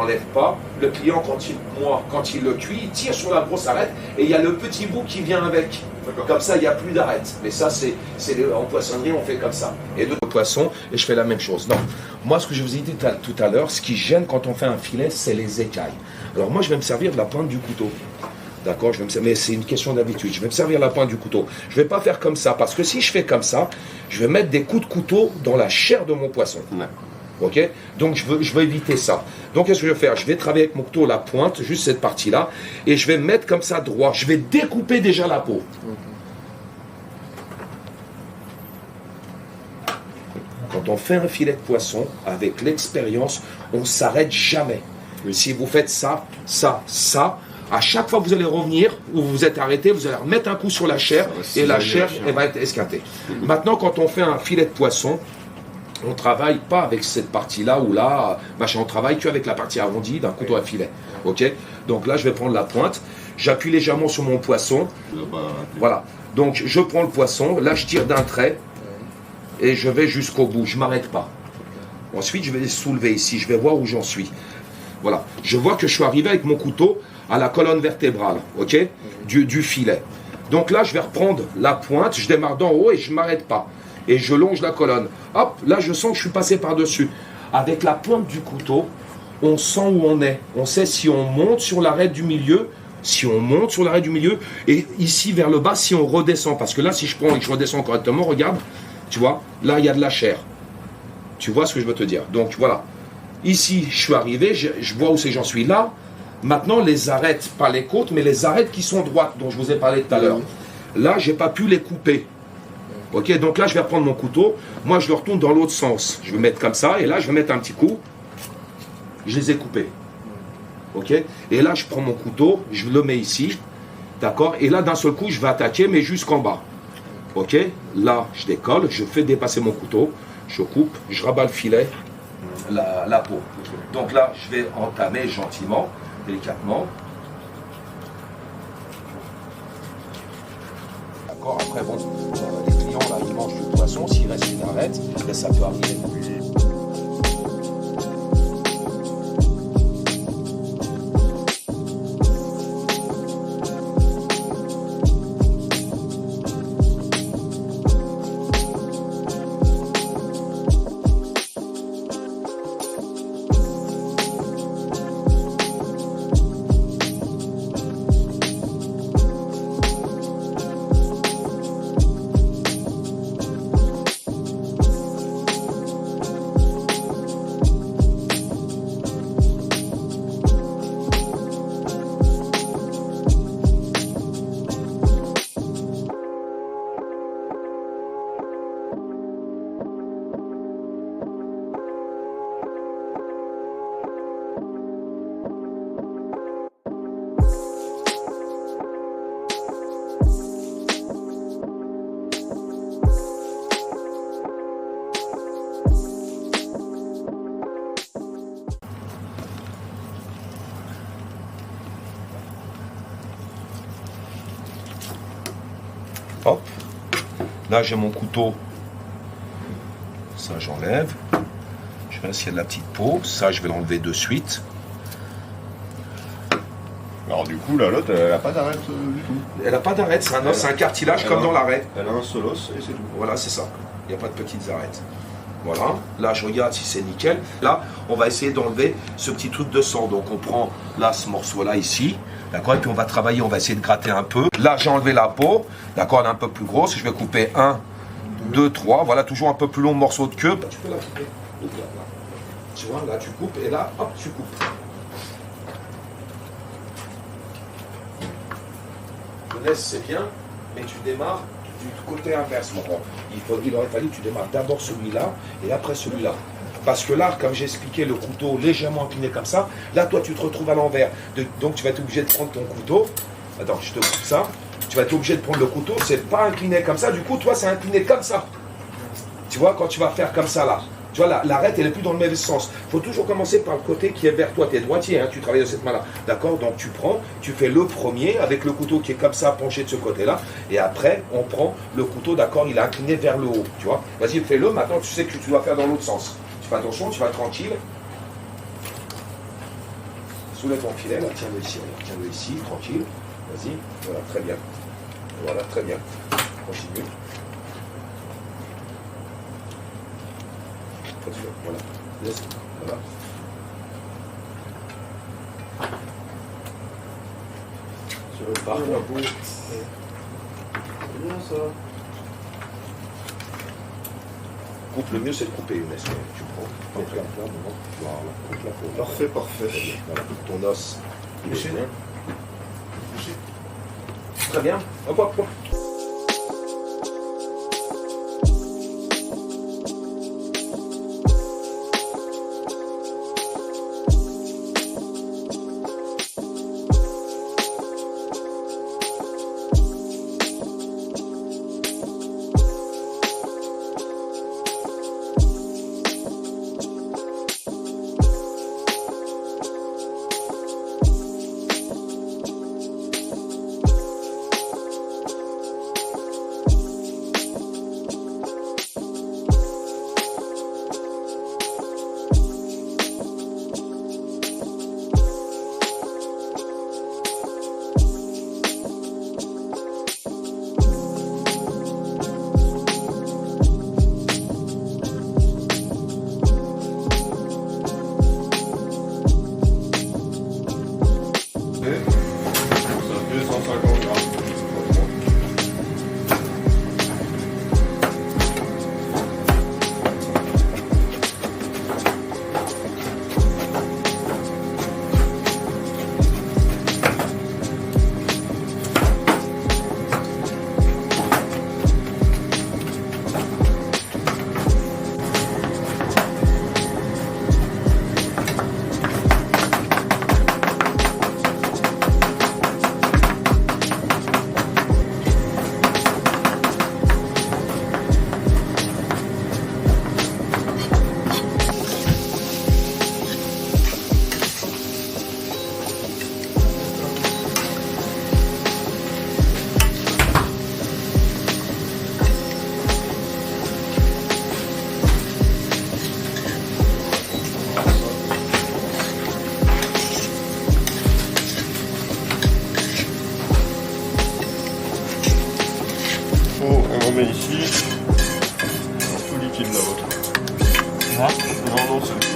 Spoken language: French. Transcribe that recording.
n'enlève pas. Le client, quand il le cuit, il tire sur la grosse arête et il y a le petit bout qui vient avec. Comme ça, il n'y a plus d'arête. Mais ça, c'est en poissonnerie, on fait comme ça. Et de poisson, et je fais la même chose. Non, moi, ce que je vous ai dit tout à l'heure, ce qui gêne quand on fait un filet, c'est les écailles. Alors moi, je vais me servir de la pointe du couteau. D'accord, mais c'est une question d'habitude. Je vais me servir la pointe du couteau. Je ne vais pas faire comme ça, parce que si je fais comme ça, je vais mettre des coups de couteau dans la chair de mon poisson. Ok, donc je veux éviter ça. Donc qu'est-ce que je vais faire? Je vais travailler avec mon couteau la pointe, juste cette partie-là, et je vais mettre comme ça droit. Je vais découper déjà la peau. Quand on fait un filet de poisson, avec l'expérience, on ne s'arrête jamais. Si vous faites ça, à chaque fois que vous allez revenir, ou vous êtes arrêté, vous allez remettre un coup sur la chair, et la chair elle va être esquintée. Maintenant, quand on fait un filet de poisson, on ne travaille pas avec cette partie-là ou là, machin, on travaille qu'avec la partie arrondie d'un couteau à filet. Ok? Donc là, je vais prendre la pointe, j'appuie légèrement sur mon poisson. Voilà. Donc je prends le poisson, là je tire d'un trait et je vais jusqu'au bout, je ne m'arrête pas. Ensuite, je vais les soulever ici, je vais voir où j'en suis. Voilà. Je vois que je suis arrivé avec mon couteau à la colonne vertébrale, ok? Du filet. Donc là, je vais reprendre la pointe, je démarre d'en haut et je ne m'arrête pas. Et je longe la colonne. Hop, là je sens que je suis passé par-dessus. Avec la pointe du couteau, on sent où on est. On sait si on monte sur l'arête du milieu, et ici vers le bas, si on redescend. Parce que là, si je prends et que je redescends correctement, regarde, tu vois, là il y a de la chair. Tu vois ce que je veux te dire? Donc voilà. Ici, je suis arrivé, je vois où c'est que j'en suis là. Maintenant, les arêtes, pas les côtes, mais les arêtes qui sont droites, dont je vous ai parlé tout à l'heure. Là, je n'ai pas pu les couper. Ok, donc là je vais reprendre mon couteau, moi je le retourne dans l'autre sens, je vais mettre comme ça, et là je vais mettre un petit coup, je les ai coupés. Ok, et là je prends mon couteau, je le mets ici, d'accord, et là d'un seul coup je vais attaquer, mais jusqu'en bas. Ok, là je décolle, je fais dépasser mon couteau, je coupe, je rabats le filet, la peau. Donc là je vais entamer gentiment, délicatement. D'accord, après bon, les clients là ils mangent du poisson, s'il reste une arête, ben, ça peut arriver. Hop, là j'ai mon couteau, ça j'enlève, je vais essayer de la petite peau, ça je vais l'enlever de suite. Alors du coup là l'autre elle n'a pas d'arête du tout. Elle n'a pas d'arête, c'est un os, c'est un cartilage comme dans l'arrêt. Elle a un seul os et c'est tout. Voilà, c'est ça, il n'y a pas de petites arêtes. Voilà, là je regarde si c'est nickel. Là, on va essayer d'enlever ce petit truc de sang. Donc on prend là ce morceau-là ici, d'accord, et puis on va travailler, on va essayer de gratter un peu. Là j'ai enlevé la peau, d'accord, elle est un peu plus grosse. Je vais couper 1, 2, 3, voilà, toujours un peu plus long morceau de queue. Tu peux la couper, là. Tu vois, là tu coupes et là, hop, tu coupes. Le laisse, c'est bien, mais tu démarres du côté inverse, mon grand. Il aurait fallu que tu démarres d'abord celui-là et après celui-là. Parce que là, comme j'ai expliqué, le couteau légèrement incliné comme ça, là, toi, tu te retrouves à l'envers. Donc, tu vas être obligé de prendre ton couteau. Attends, je te coupe ça. Tu vas être obligé de prendre le couteau. C'est pas incliné comme ça. Du coup, toi, c'est incliné comme ça. Tu vois, quand tu vas faire comme ça, là. Tu vois, l'arête, elle n'est plus dans le même sens. Il faut toujours commencer par le côté qui est vers toi. Tu es droitier, hein, tu travailles de cette main-là. D'accord? Donc, tu prends, tu fais le premier avec le couteau qui est comme ça, penché de ce côté-là. Et après, on prend le couteau, d'accord, il est incliné vers le haut. Tu vois? Vas-y, fais-le. Maintenant, tu sais que tu dois faire dans l'autre sens. Tu fais attention, tu vas tranquille. soulève ton filet, là, tiens-le ici, tranquille. Vas-y, voilà, très bien. Voilà, très bien. Continue. Continue, voilà. Laisse, voilà. Parfait. C'est bien ça. Coupe, le mieux c'est de couper une tu prends. Coupe la peau, voilà, coupe la peau. Parfait, parfait. Voilà, ton os, il est bien. Très bien. Hop, hop, hop. On met ici tout liquide là-haut. Là. Non, non, c'est